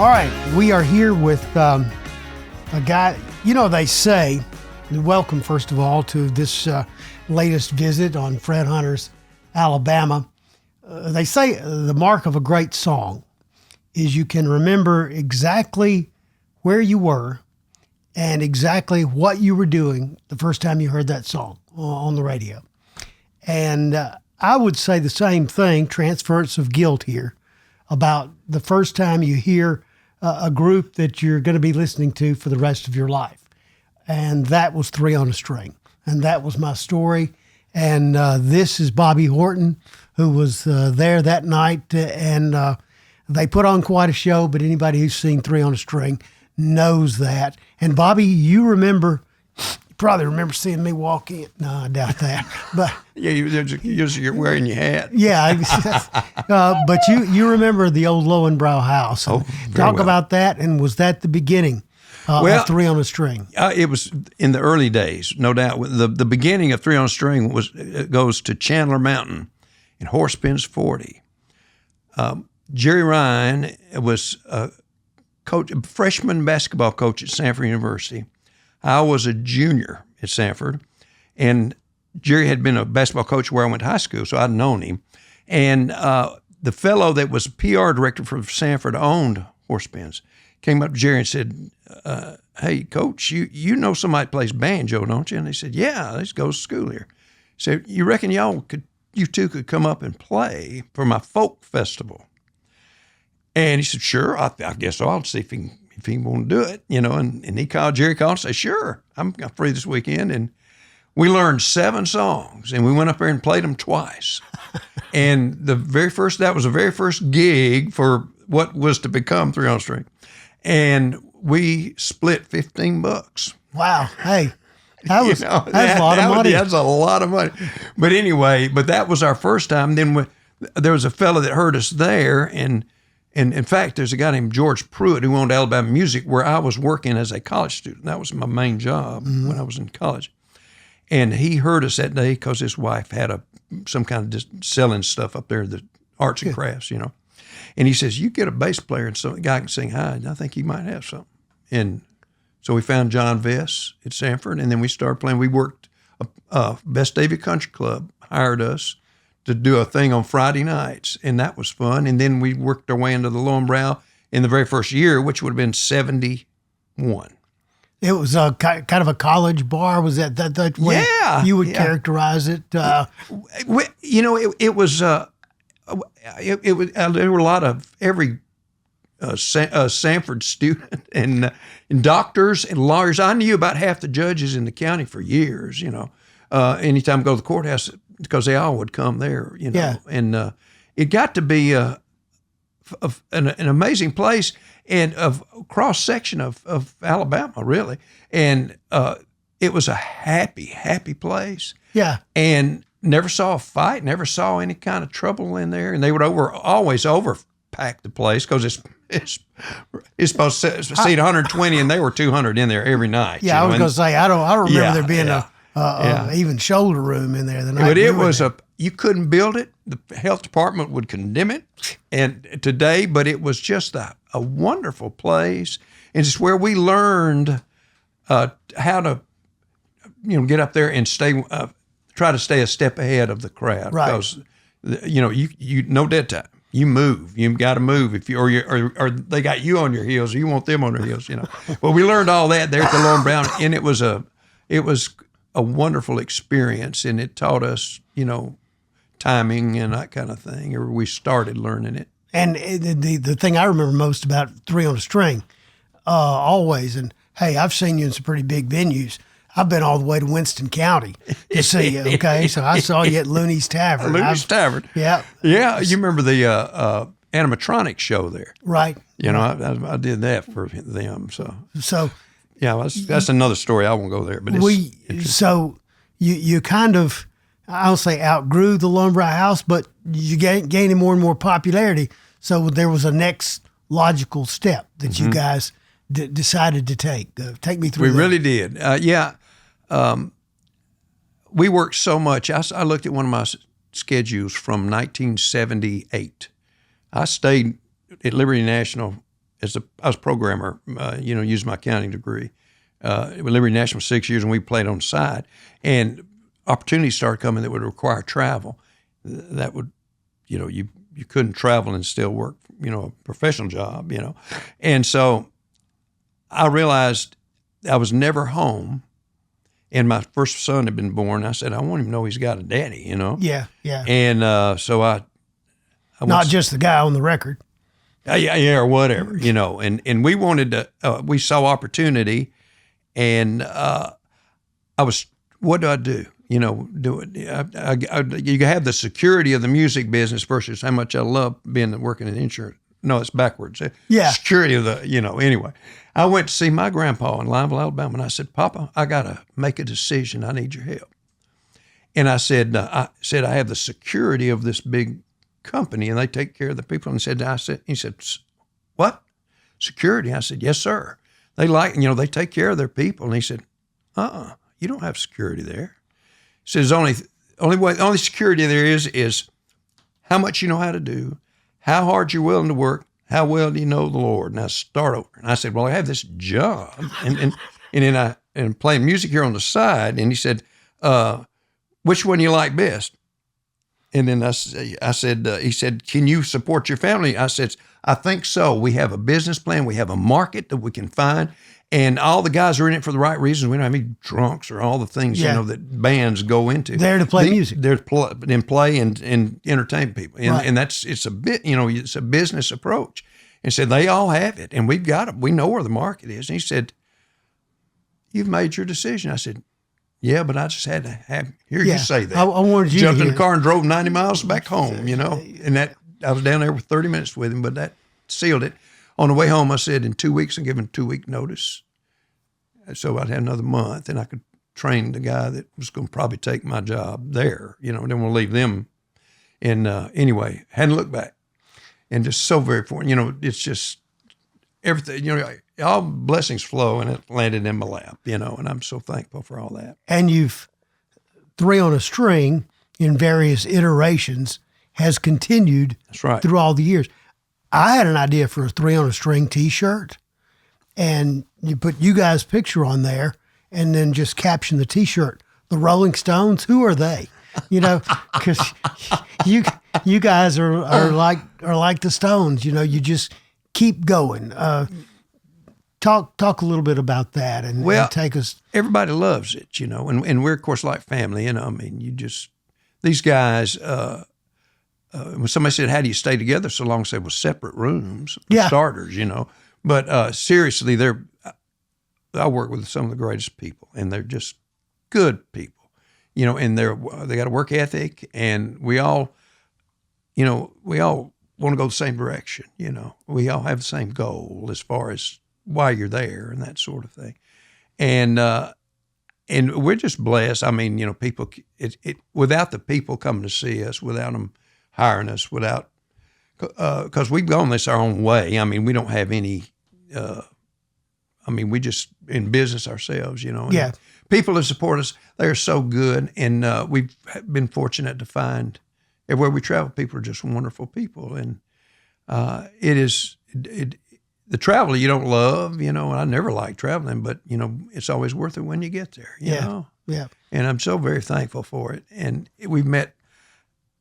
All right, we are here with a guy, they say, welcome first of all to this latest visit on Fred Hunter's Alabama. They say the mark of a great song is you can remember exactly where you were and exactly what you were doing the first time you heard that song on the radio. And I would say the same thing, transference of guilt here, about the first time you hear a group that you're going to be listening to for the rest of your life. And that was Three on a String. And that was my story. And this is Bobby Horton, who was there that night. And they put on quite a show, but anybody who's seen Three on a String knows that. And Bobby, you probably remember seeing me walk in. No, I doubt that. But yeah, you're wearing your hat. Yeah, but you remember the old Lowenbrow house. Talk about that, and was that the beginning of Three on a String? It was in the early days, no doubt. The beginning of Three on a String goes to Chandler Mountain in Horsepins 40. Jerry Ryan was a freshman basketball coach at Sanford University. I was a junior at Sanford, and Jerry had been a basketball coach where I went to high school, so I'd known him. And the fellow that was PR director for Sanford owned Horsepins came up to Jerry and said, hey, Coach, you know somebody plays banjo, don't you? And he said, yeah, I just go to school here. He said, you reckon you two could come up and play for my folk festival? And he said, sure, I guess so. I'll see if he want to do it, and Jerry called and said, sure, I'm free this weekend. And we learned 7 songs, and we went up there and played them twice. And that was the very first gig for what was to become Three on a String. And we split $15. Wow. Hey, that's a lot of money. That's a lot of money. But anyway, that was our first time. Then there was a fella that heard us there, and in fact, there's a guy named George Pruitt who owned Alabama Music, where I was working as a college student. That was my main job when I was in college. And he heard us that day because his wife had some kind of just selling stuff up there, the arts and crafts, And he says, you get a bass player and some guy can sing high, and I think he might have something. And so we found John Vess at Sanford, and then we started playing. We worked, Best David Country Club hired us to do a thing on Friday nights, and that was fun. And then we worked our way into the Lowenbrow in the very first year, which would have been 71. It was kind of a college bar. Was that way you would characterize it? It was. There were a lot of every Sanford student and doctors and lawyers. I knew about half the judges in the county for years. Anytime I go to the courthouse, because they all would come there, Yeah. And it got to be an amazing place and a cross section of Alabama, really. And it was a happy place. Yeah. And never saw a fight, never saw any kind of trouble in there. And they would always overpack the place because it's supposed to seat 120, and they were 200 in there every night. Yeah, I was going to say I don't remember there being even shoulder room in there. But it was you couldn't build it. The health department would condemn it, and today, but it was just a wonderful place, and it's where we learned how to, get up there and try to stay a step ahead of the crowd, right? Because you no dead time. You move. You got to move if you or they got you on your heels. Or you want them on their heels. Well, we learned all that there at the Lowenbrow, and it was a wonderful experience, and it taught us, timing and that kind of thing. Or we started learning it. And the thing I remember most about Three on a String, always, and hey, I've seen you in some pretty big venues. I've been all the way to Winston County to see you, okay? So I saw you at Looney's Tavern. Looney's Tavern. Yeah. Yeah, you remember the animatronic show there. Right. I did that for them, So yeah, that's another story. I won't go there, but so you kind of, I'll say, outgrew the Lowenbrow house, but you gaining more and more popularity. So there was a next logical step that you guys decided to take. Take me through. We really did. We worked so much. I looked at one of my schedules from 1978. I stayed at Liberty National I was a programmer, used my accounting degree. With Liberty National 6 years, and we played on the side. And opportunities started coming that would require travel. That would, you couldn't travel and still work, a professional job, And so I realized I was never home. And my first son had been born. I said, I want him to know he's got a daddy, Yeah, yeah. And so I not just the guy on the record. Yeah, or whatever, And we wanted to, we saw opportunity. And what do I do? Do it. You have the security of the music business versus how much I love working in insurance. No, it's backwards. Yeah. Security of the, anyway. I went to see my grandpa in Lineville, Alabama, and I said, Papa, I got to make a decision. I need your help. And I said, I have the security of this big company, and they take care of the people. And he said, what? Security? I said, yes, sir. They they take care of their people. And he said, you don't have security there. He says, only security there is how much you know how to do, how hard you're willing to work, how well do you know the Lord. Now start over. And I said, well, I have this job. And then I'm playing music here on the side. And he said, which one you like best? And then he said, can you support your family? I said, I think so. We have a business plan. We have a market that we can find. And all the guys are in it for the right reasons. We don't have any drunks or all the things, that bands go into. There to play music. They're to play and entertain people. And, right. and it's a bit, it's a business approach. And said, they all have it. And we've got it. We know where the market is. And he said, you've made your decision. I said, yeah, but I just had to you say that. I wanted you jumped to in the car and drove 90 miles back home, And that I was down there for 30 minutes with him, but that sealed it. On the way home, I said, in 2 weeks, I give him 2-week notice. So I'd have another month, and I could train the guy that was going to probably take my job there, then we'll leave them. And anyway, hadn't looked back. And just so very fortunate, it's just everything, all blessings flow, and it landed in my lap, and I'm so thankful for all that. And you've 3 on a String in various iterations has continued That's right. through all the years. I had an idea for a 3 on a String T-shirt, and you put you guys' picture on there, and then just caption the T-shirt. The Rolling Stones, who are they? Because you guys are like the Stones. You just keep going. Talk a little bit about that and take us. Everybody loves it, and we're of course like family. These guys. When somebody said, "How do you stay together so long?" I said, "Well, separate rooms for starters, But seriously, I work with some of the greatest people, and they're just good people, And they got a work ethic, and we all want to go the same direction. We all have the same goal as far as why you're there and that sort of thing. And we're just blessed. I mean, people, without the people coming to see us, without them hiring us, because we've gone this our own way. I mean, we don't have any, we just in business ourselves, And people that support us, they are so good. And we've been fortunate to find everywhere we travel, people are just wonderful people. And the travel you don't love, I never liked traveling, but, it's always worth it when you get there, you know? Yeah. And I'm so very thankful for it. And we've met,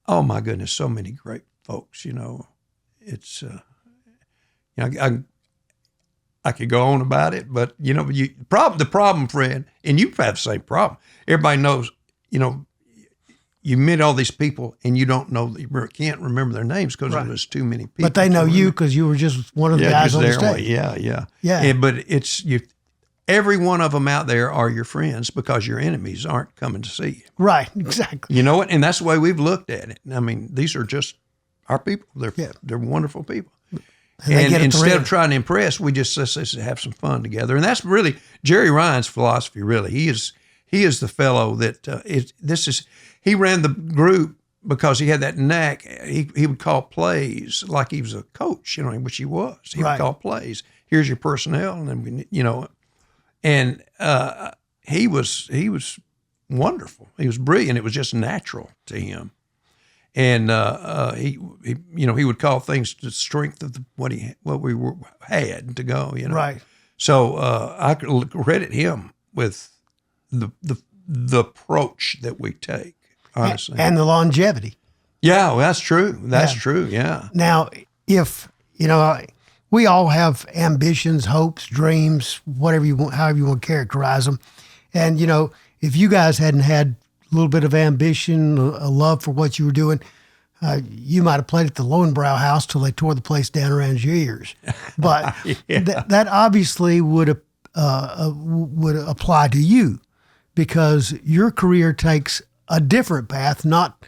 oh my goodness, so many great folks, It's, I could go on about it, but, the problem, Fred, and you have the same problem. Everybody knows, you meet all these people and you don't know, you can't remember their names because there's too many people. But they know you because you were just one of the guys on the stage. Yeah. Yeah. But every one of them out there are your friends because your enemies aren't coming to see you. Right, exactly. You know what? And that's the way we've looked at it. I mean, these are just our people. They're wonderful people. And instead of trying to impress, we just let's have some fun together. And that's really Jerry Ryan's philosophy, really. He is the fellow that he ran the group because he had that knack. He would call plays like he was a coach, which he was. He would call plays. Here's your personnel, and then and he was wonderful. He was brilliant. It was just natural to him. And he would call things the strength of what we had to go. Right. So I could credit him with the approach that we take, honestly, and the longevity. Yeah, well, that's true. That's true. Yeah. Now, if we all have ambitions, hopes, dreams, whatever you want, however you want to characterize them, and if you guys hadn't had a little bit of ambition, a love for what you were doing, you might have played at the Lowenbrow House till they tore the place down around your ears. But that obviously would apply to you, because your career takes a different path, not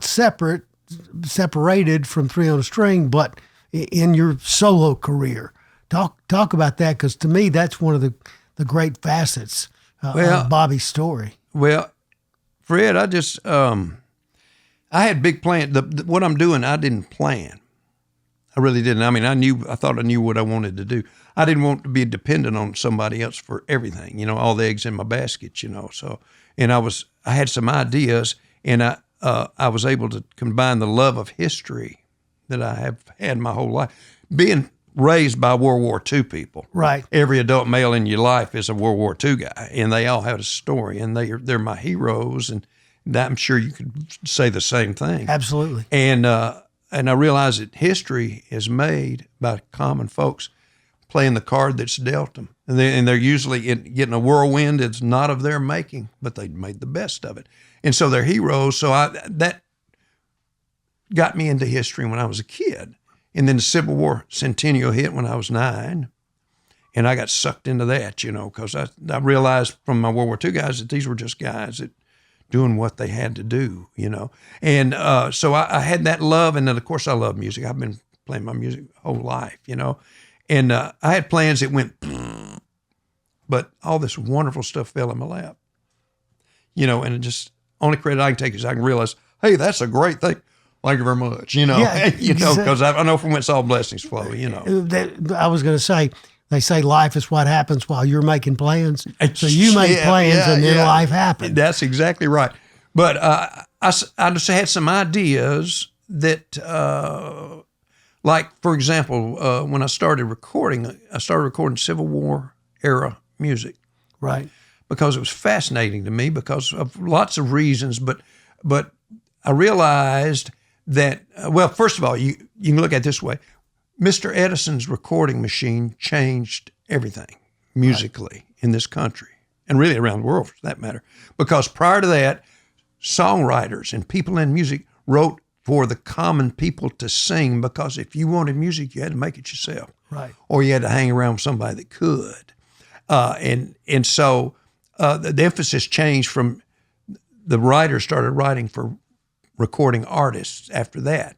separated from Three on a String, but in your solo career. Talk about that, because to me that's one of the great facets of Bobby's story. Well, Fred, I just I had big plans. What I'm doing, I didn't plan. I really didn't. I mean, I thought I knew what I wanted to do. I didn't want to be dependent on somebody else for everything. All the eggs in my basket. So, and I had some ideas, and I was able to combine the love of history that I have had my whole life, being raised by World War II people. Right. Every adult male in your life is a World War II guy, and they all have a story, and they're my heroes, and I'm sure you could say the same thing. Absolutely. And I realize that history is made by common folks playing the card that's dealt them, and they're usually getting a whirlwind that's not of their making, but they made the best of it, and so they're heroes. So that got me into history when I was a kid. And then the Civil War centennial hit when I was 9, and I got sucked into that, because I realized from my World War II guys that these were just guys that doing what they had to do, And so I had that love, and then, of course, I love music. I've been playing my music whole life, And I had plans that went, but all this wonderful stuff fell in my lap, and it just, only credit I can take is I can realize, hey, that's a great thing. Thank you very much. Because I know from whence all blessings flow. I was going to say, they say life is what happens while you're making plans. So you make plans, and then life happens. That's exactly right. But I just had some ideas that, like, for example, when I started recording Civil War era music. Right. Because it was fascinating to me because of lots of reasons. But I realized that, first of all, you can look at it this way. Mr. Edison's recording machine changed everything musically in this country, and really around the world for that matter. Because prior to that, songwriters and people in music wrote for the common people to sing, because if you wanted music, you had to make it yourself. Right. Or you had to hang around with somebody that could. And so the emphasis changed from the writers started writing for recording artists after that.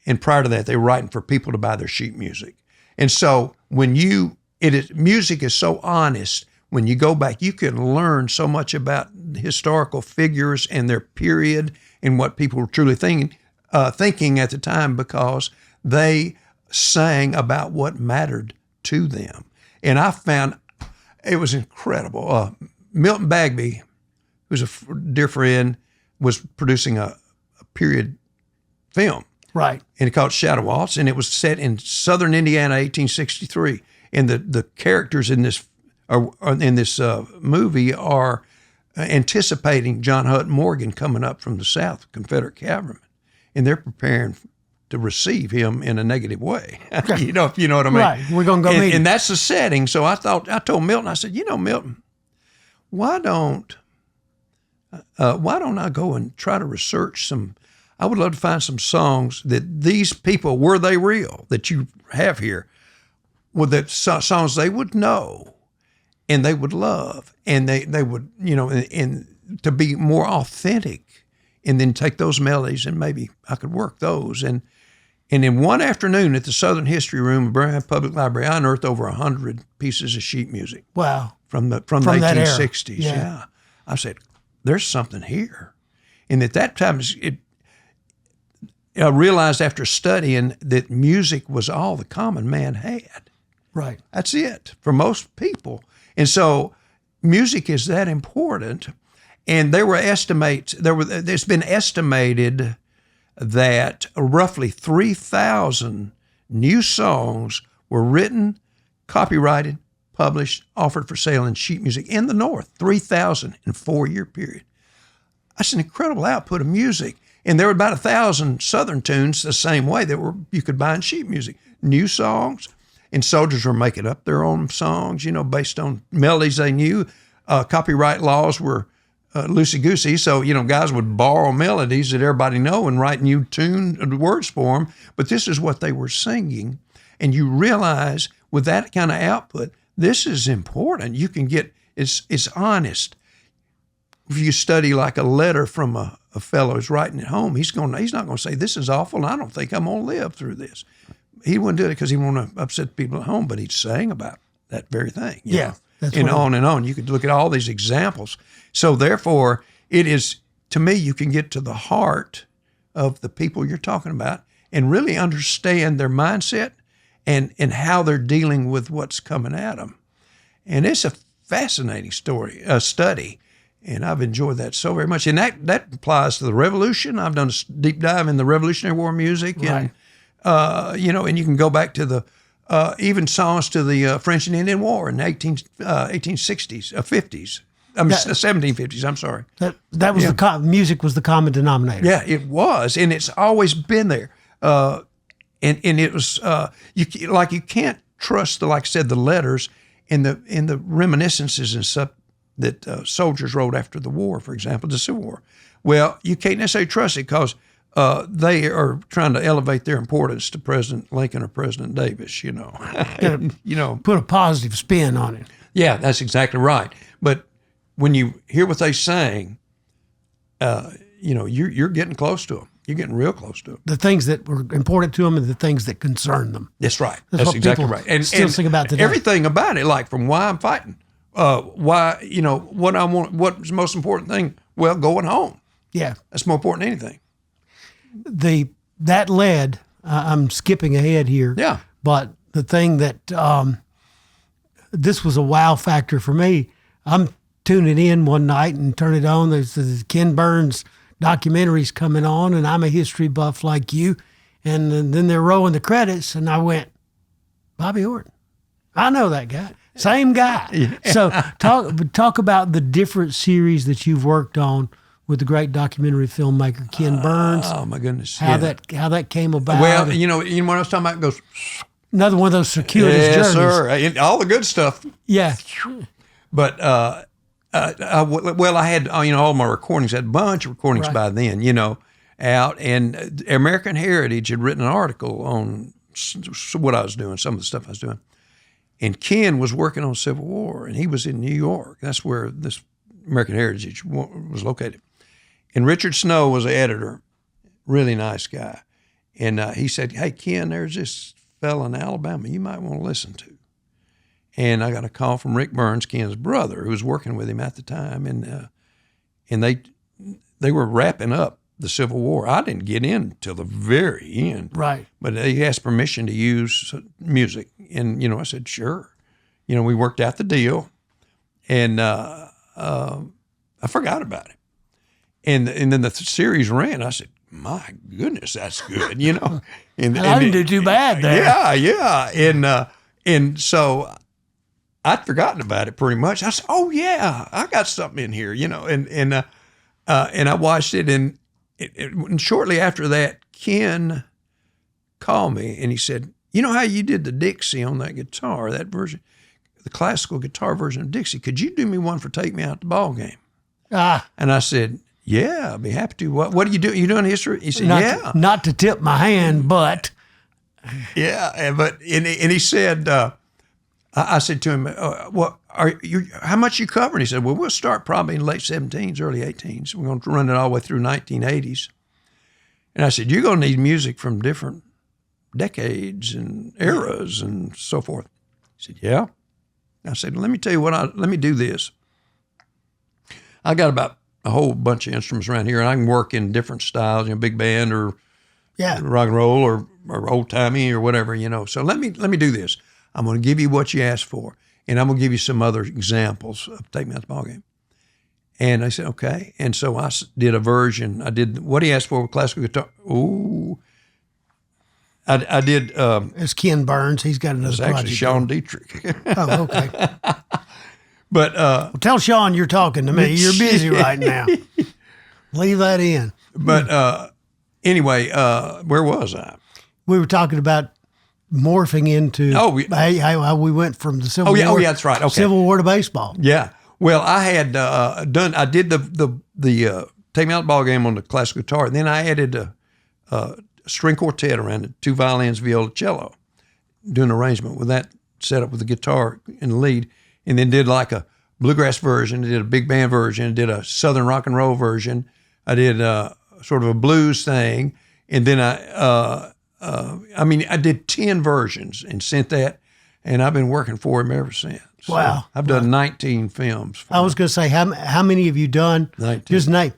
And prior to that, they were writing for people to buy their sheet music. And so music is so honest. When you go back, you can learn so much about historical figures and their period and what people were truly thinking at the time, because they sang about what mattered to them. And I found it was incredible. Milton Bagby, who's a dear friend, was producing a period film. Right. And it's called Shadow Waltz, and it was set in southern Indiana, 1863. And the characters in this movie are anticipating John Hunt Morgan coming up from the South, Confederate cavalryman, and they're preparing to receive him in a negative way. If you know what I mean. Right. We're going to go meet him. And that's the setting. So I told Milton, I said, Milton, why don't I go and try to research some? I would love to find some songs that these people, were they real, that you have here, were that songs they would know and they would love, and they would, and to be more authentic, and then take those melodies and maybe I could work those. And in one afternoon at the Southern History Room of Birmingham Public Library, I unearthed over 100 pieces of sheet music. Wow. From the 1860s. Yeah. I said, there's something here. And at that time, I realized after studying that music was all the common man had. Right. That's it for most people. And so music is that important. And there were estimates. There's been estimated that roughly 3,000 new songs were written, copyrighted, published, offered for sale in sheet music in the North. 3,000 in a 4-year period. That's an incredible output of music. And there were about 1,000 Southern tunes the same way that you could buy in sheet music. New songs, and soldiers were making up their own songs, based on melodies they knew. Copyright laws were loosey-goosey, so, guys would borrow melodies that everybody know and write new words for them. But this is what they were singing. And you realize with that kind of output, this is important. You can get, it's honest. If you study like a letter from a fellow who's writing at home, he's not going to say, this is awful, and I don't think I'm going to live through this. He wouldn't do it because he wouldn't upset people at home, but he'd sang about that very thing. You know? That's and on and on. You could look at all these examples. So therefore, it is, to me, you can get to the heart of the people you're talking about and really understand their mindset and how they're dealing with what's coming at them. And it's a fascinating study. And I've enjoyed that so very much. And that applies to the Revolution. I've done a deep dive in the Revolutionary War music. Right. And, and you can go back to the even songs to the French and Indian War in the 1860s, 50s. 1750s, I'm sorry. That was music was the common denominator. Yeah, it was. And it's always been there. And it was, you can't trust, like I said, the letters and the reminiscences and stuff that soldiers wrote after the war, for example, the Civil War. Well, you can't necessarily trust it because they are trying to elevate their importance to President Lincoln or President Davis, Put a positive spin on it. Yeah, that's exactly right. But when you hear what they sang, you're getting close to them. You're getting real close to them. The things that were important to them and the things that concern them. That's right. That's exactly right. And still think about today. Everything about it, like from why I'm fighting, why, what I want, what's the most important thing? Well, going home. Yeah. That's more important than anything. That led, I'm skipping ahead here. Yeah. But the thing that, this was a wow factor for me. I'm tuning in one night and turn it on. There's the Ken Burns documentaries coming on, and I'm a history buff like you. And then they're rolling the credits, and I went, Bobby Horton. I know that guy. Same guy. Yeah. So talk about the different series that you've worked on with the great documentary filmmaker Ken Burns. Oh my goodness! How that came about. Well, you know what I was talking about goes. Another one of those circuitous journeys. Yes, sir. All the good stuff. Yeah. But I had all my recordings. I had a bunch of recordings by then. Out, and American Heritage had written an article on what I was doing, some of the stuff I was doing. And Ken was working on Civil War, and he was in New York. That's where this American Heritage was located. And Richard Snow was the editor, really nice guy. And he said, "Hey, Ken, there's this fella in Alabama you might want to listen to." And I got a call from Rick Burns, Ken's brother, who was working with him at the time. And they were wrapping up the Civil War. I didn't get in till the very end. Right. But he asked permission to use music. And, I said, sure. We worked out the deal. And I forgot about it. And then the series ran. I said, my goodness, that's good, And I didn't do too bad there. Yeah. And so I'd forgotten about it pretty much. I said, oh, yeah, I got something in here, And I watched it. And shortly after that, Ken called me and he said, "You know how you did the Dixie on that guitar, that version, the classical guitar version of Dixie? Could you do me one for Take Me Out to the Ball Game?" And I said, "Yeah, I'd be happy to." What do you do? You doing history? He said, "Yeah." Not to tip my hand, but. Yeah, but he said, I said to him, how much you covering? He said, well, we'll start probably in late 17s, early 18s. We're going to run it all the way through 1980s. And I said, you're going to need music from different decades and eras and so forth. He said, yeah. I said, let me tell you let me do this. I got about a whole bunch of instruments around here, and I can work in different styles, big band or rock and roll or old timey or whatever, So let me do this. I'm going to give you what you asked for, and I'm going to give you some other examples of Take Me Out the Ball Game. And I said, okay. And so I did a version. I did what he asked for with classical guitar. Ooh. I did. It's Ken Burns. He's got another It's project. actually Sean Dietrich. Oh, okay. But well, tell Sean you're talking to me. You're busy right now. Leave that in. But anyway, where was I? We were talking about morphing into how we went from the Civil War. Oh, yeah, that's right. Okay. Civil War to baseball. Yeah. Well, I had I did the Take Me Out the Ball Game on the classical guitar. And then I added a string quartet around it, 2 violins, viola, cello, doing an arrangement with that set up with the guitar in the lead, and then did like a bluegrass version, did a big band version, did a southern rock and roll version. I did sort of a blues thing, and then I did 10 versions and sent that, and I've been working for him ever since. So wow. I've done 19 films. I was going to say, how many have you done? 19. Just name.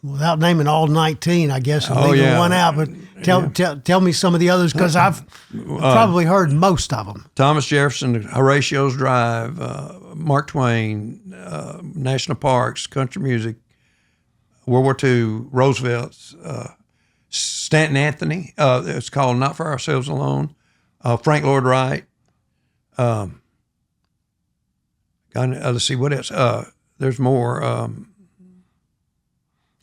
Without naming all 19, I guess, and leaving one out, but tell me some of the others, because I've probably heard most of them. Thomas Jefferson, Horatio's Drive, Mark Twain, National Parks, country music, World War II, Roosevelt's, Stanton Anthony, it's called Not For Ourselves Alone, Frank Lloyd Wright, let's see, what else? There's more.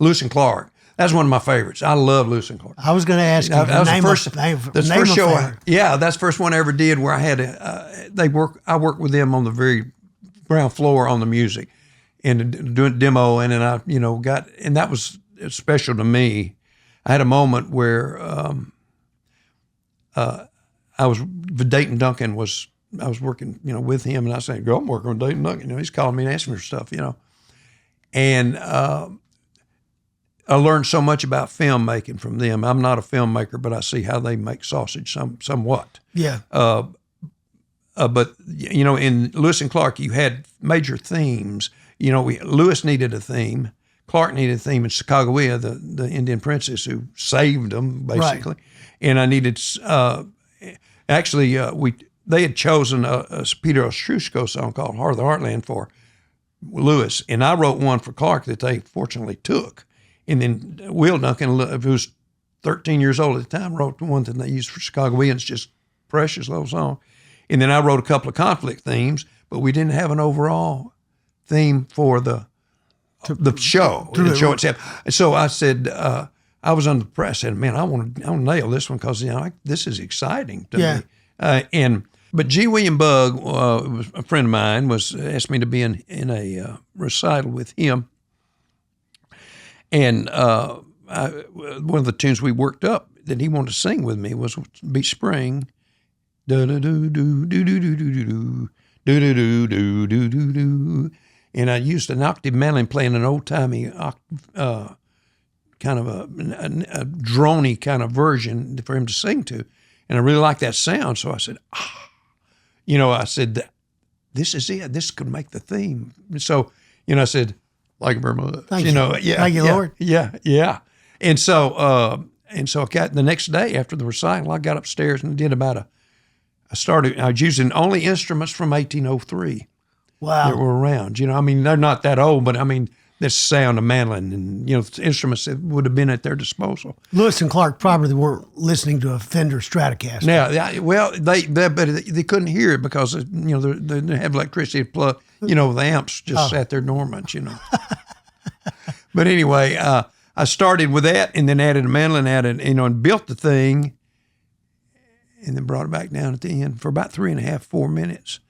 Lewis and Clark. That's one of my favorites. I love Lewis and Clark. I was going to ask you. That was the first show. That's the first one I ever did where I had I worked with them on the very ground floor on the music and doing demo, and then I got, and that was special to me. I had a moment where I was Dayton Duncan I was working with him, and I said, "Go, I'm working with Dayton Duncan." He's calling me and asking me for stuff, and I learned so much about filmmaking from them. I'm not a filmmaker, but I see how they make sausage somewhat. Yeah. But in Lewis and Clark, you had major themes. Lewis needed a theme. Clark needed a theme. And Sacagawea, the Indian princess who saved them, basically. Right. And I needed, they had chosen a Peter Ostrushko song called Heart of the Heartland for Lewis. And I wrote one for Clark that they fortunately took. And then Will Duncan, who was 13 years old at the time, wrote the one that they used for Sacagawea, and it's just precious little song. And then I wrote a couple of conflict themes, but we didn't have an overall theme for the show, itself. And so I said, I was under the press. I said, man, I want to nail this one because this is exciting to me. But G. William Bugg, was a friend of mine, asked me to be in a recital with him. And one of the tunes we worked up that he wanted to sing with me was Beach Spring. And I used an octave mandolin playing an old-timey kind of a droney kind of version for him to sing to. And I really liked that sound. So I said, I said, this is it. This could make the theme. So, I said, like very much. Thank you. Thank you, Lord. Yeah. And so I got the next day after the recital, I got upstairs and did I was using only instruments from 1803. Wow. That were around. They're not that old, but the sound of mandolin and, instruments that would have been at their disposal. Lewis and Clark probably weren't listening to a Fender Stratocaster. Yeah, well, they couldn't hear it because, they didn't have electricity to plug. The amps just sat there dormant, But anyway, I started with that and then added a mandolin, and built the thing and then brought it back down at the end for about 3.5, 4 minutes.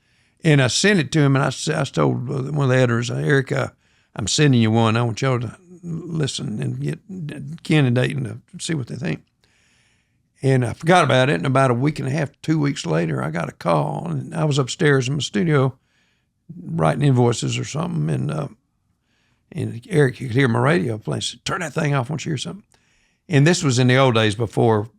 And I sent it to him, and I told one of the editors, Erica, I'm sending you one. I want y'all to listen and get Ken and Dayton to see what they think. And I forgot about it, and about a week and a half, 2 weeks later, I got a call, and I was upstairs in my studio writing invoices or something, and Eric could hear my radio playing. Said, turn that thing off, I want you to hear something. And this was in the old days before,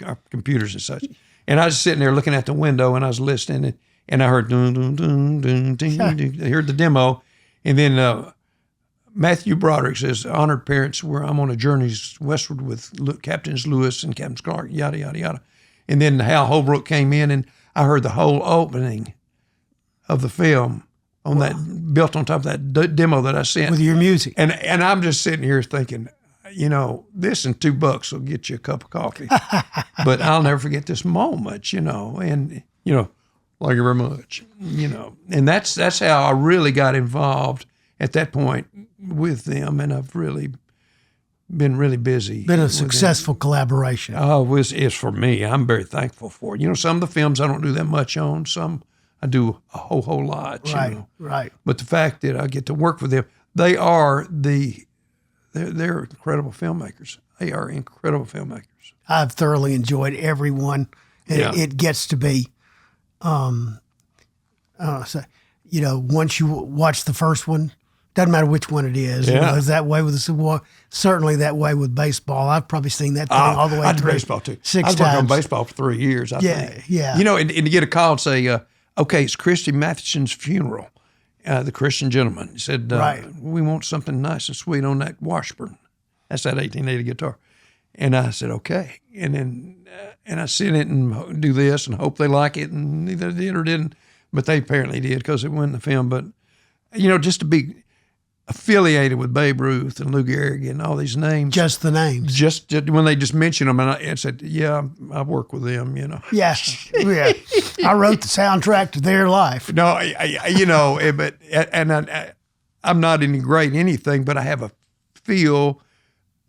our computers and such. And I was sitting there looking out the window, and I was listening, and I heard dun, dun, dun, dun, dun, dun. I heard the demo, and then Matthew Broderick says, honored parents, I'm on a journey westward with Captains Lewis and Captains Clark, yada, yada, yada. And then Hal Holbrook came in, and I heard the whole opening of the film on that, built on top of that demo that I sent. With your music. And I'm just sitting here thinking, this and $2 will get you a cup of coffee. But I'll never forget this moment, and, thank you very much, And that's how I really got involved at that point with them, and I've really been really busy. Been a successful collaboration. Oh, it's for me. I'm very thankful for it. Some of the films I don't do that much on. Some I do a whole lot. Right. But the fact that I get to work with them, they're incredible filmmakers. They are incredible filmmakers. I've thoroughly enjoyed every one. It gets to be, once you watch the first one, doesn't matter which one it is. Yeah. It's that way with the Super Bowl. Certainly that way with baseball. I've probably seen that thing all the way through. I did baseball too. 6 I was working on times. baseball for 3 years, I think. Yeah. And to get a call and say, okay, it's Christy Matheson's funeral, the Christian gentleman. He said, we want something nice and sweet on that Washburn. That's that 1880 guitar. And I said, okay. And then I sent it and do this and hope they like it. And either they did or didn't. But they apparently did because it went in the film. But, just to be affiliated with Babe Ruth and Lou Gehrig and all these names. Just the names. Just when they just mentioned them, and I said, yeah, I work with them, Yeah. I wrote the soundtrack to their life. No, I'm not any great anything, but I have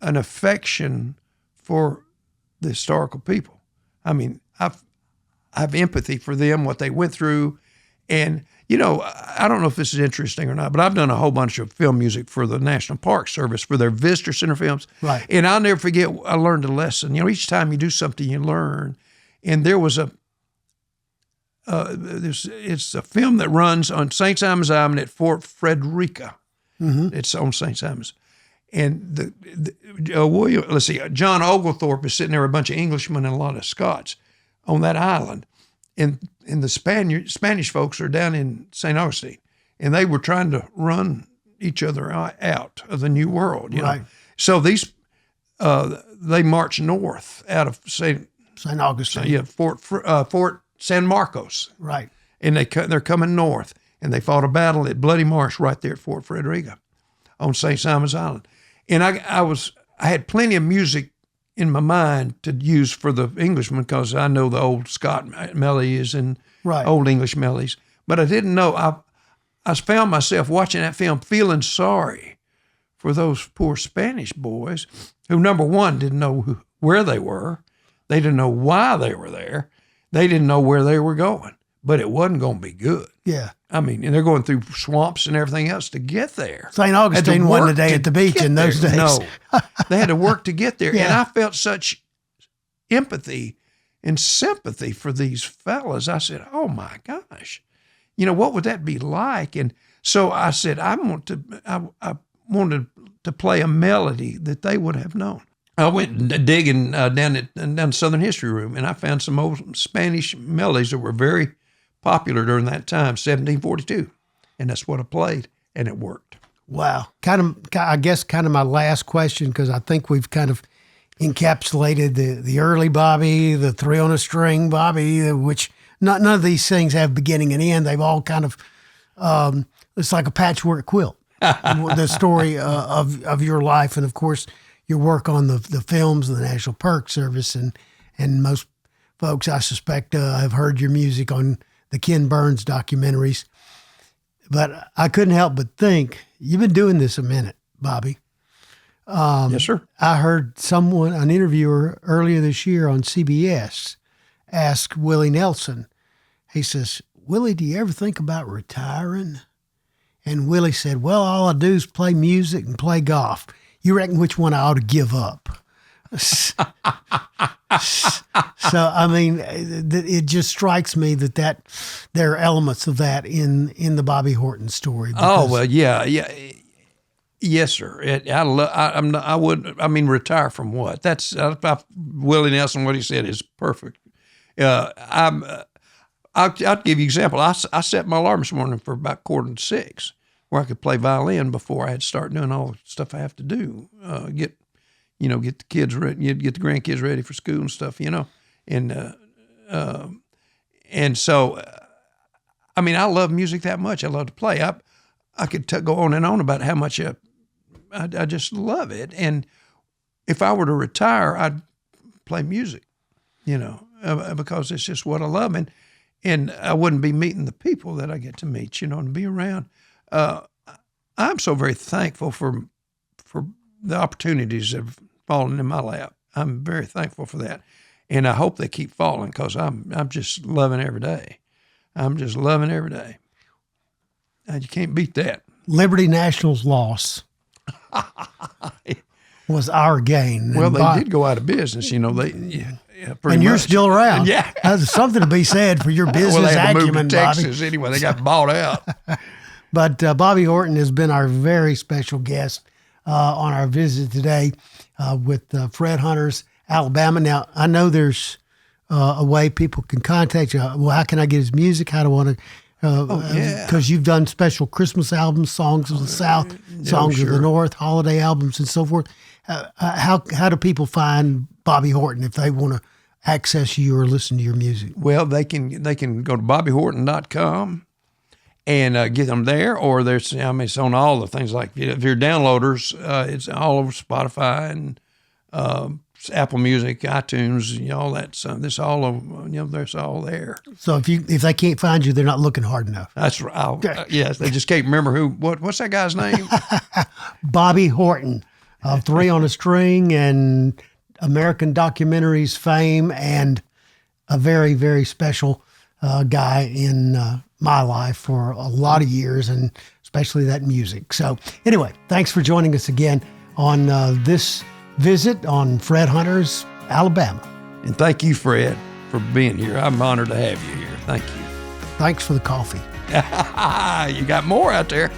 an affection for the historical people. I mean, I have empathy for them, what they went through, and I don't know if this is interesting or not, but I've done a whole bunch of film music for the National Park Service for their visitor center films. Right. And I'll never forget, I learned a lesson. Each time you do something, you learn. And there was it's a film that runs on St. Simon's Island at Fort Frederica. Mm-hmm. It's on St. Simon's. And John Oglethorpe is sitting there with a bunch of Englishmen and a lot of Scots on that island. And the Spanish folks are down in St. Augustine, and they were trying to run each other out of the New World. Right. So these they marched north out of St. Augustine. Yeah, Fort San Marcos. Right. And they're coming north, and they fought a battle at Bloody Marsh right there at Fort Frederica on St. Simon's Island. And I had plenty of music in my mind to use for the Englishmen because I know the old Scott melodies and old English melodies. But I didn't know. I found myself watching that film feeling sorry for those poor Spanish boys who, number one, didn't know where they were. They didn't know why they were there. They didn't know where they were going. But it wasn't going to be good. Yeah. I mean, and they're going through swamps and everything else to get there. St. Augustine wasn't a day at the beach in those days. No, they had to work to get there. Yeah. And I felt such empathy and sympathy for these fellas. I said, oh my gosh, what would that be like? And so I said, I wanted to play a melody that they would have known. I went digging down the Southern History Room, and I found some old Spanish melodies that were very popular during that time, 1742. And that's what I played, and it worked. Wow. I guess my last question, because I think we've kind of encapsulated the early Bobby, the 3 on a string Bobby, which none of these things have beginning and end. They've all kind of, it's like a patchwork quilt, the story of your life. And of course, your work on the films of the National Park Service. And most folks, I suspect, have heard your music on the Ken Burns documentaries. But I couldn't help but think, you've been doing this a minute, Bobby. Yes, sir. I heard an interviewer earlier this year on CBS, ask Willie Nelson. He says, Willie, do you ever think about retiring? And Willie said, well, all I do is play music and play golf. You reckon which one I ought to give up? So, I mean, it just strikes me that there are elements of that in the Bobby Horton story. Oh, well, yeah. Yes, sir. Retire from what? That's Willie Nelson. What he said is perfect. I'll give you an example. I set my alarm this morning for about 5:45, where I could play violin before I had to start doing all the stuff I have to do. Get the kids ready, get the grandkids ready for school and stuff. And so I mean, I love music that much. I love to play. I could go on and on about how much I just love it. And if I were to retire, I'd play music, because it's just what I love. And I wouldn't be meeting the people that I get to meet, and be around. I'm so very thankful for the opportunities that have fallen in my lap. I'm very thankful for that. And I hope they keep falling, because I'm just loving every day. I'm just loving every day. You can't beat that. Liberty National's loss was our gain. Well, they did go out of business, and you're still around. Yeah. That's something to be said for your business well, they had acumen, to move to Texas Bobby. anyway. They got bought out. But Bobby Horton has been our very special guest on our visit today with Fred Hunter's Alabama. Now, I know there's a way people can contact you. Well, how can I get his music? How do I want to? Because you've done special Christmas albums, songs of the South, songs of the North, holiday albums, and so forth. How do people find Bobby Horton if they want to access you or listen to your music? Well, they can go to BobbyHorton.com and get them there, or it's on all the things, like if you're downloaders, it's all over Spotify and Apple Music, iTunes, all that. So this all over, there's all there. So if they can't find you, they're not looking hard enough. That's right. Yes, they just can't remember what's that guy's name? Bobby Horton, Three on a String and American Documentaries fame, and a very, very special guy in my life for a lot of years, and especially that music. So anyway, thanks for joining us again on this visit on Fred Hunter's Alabama. And thank you, Fred, for being here. I'm honored to have you here. Thank you. Thanks for the coffee. You got more out there.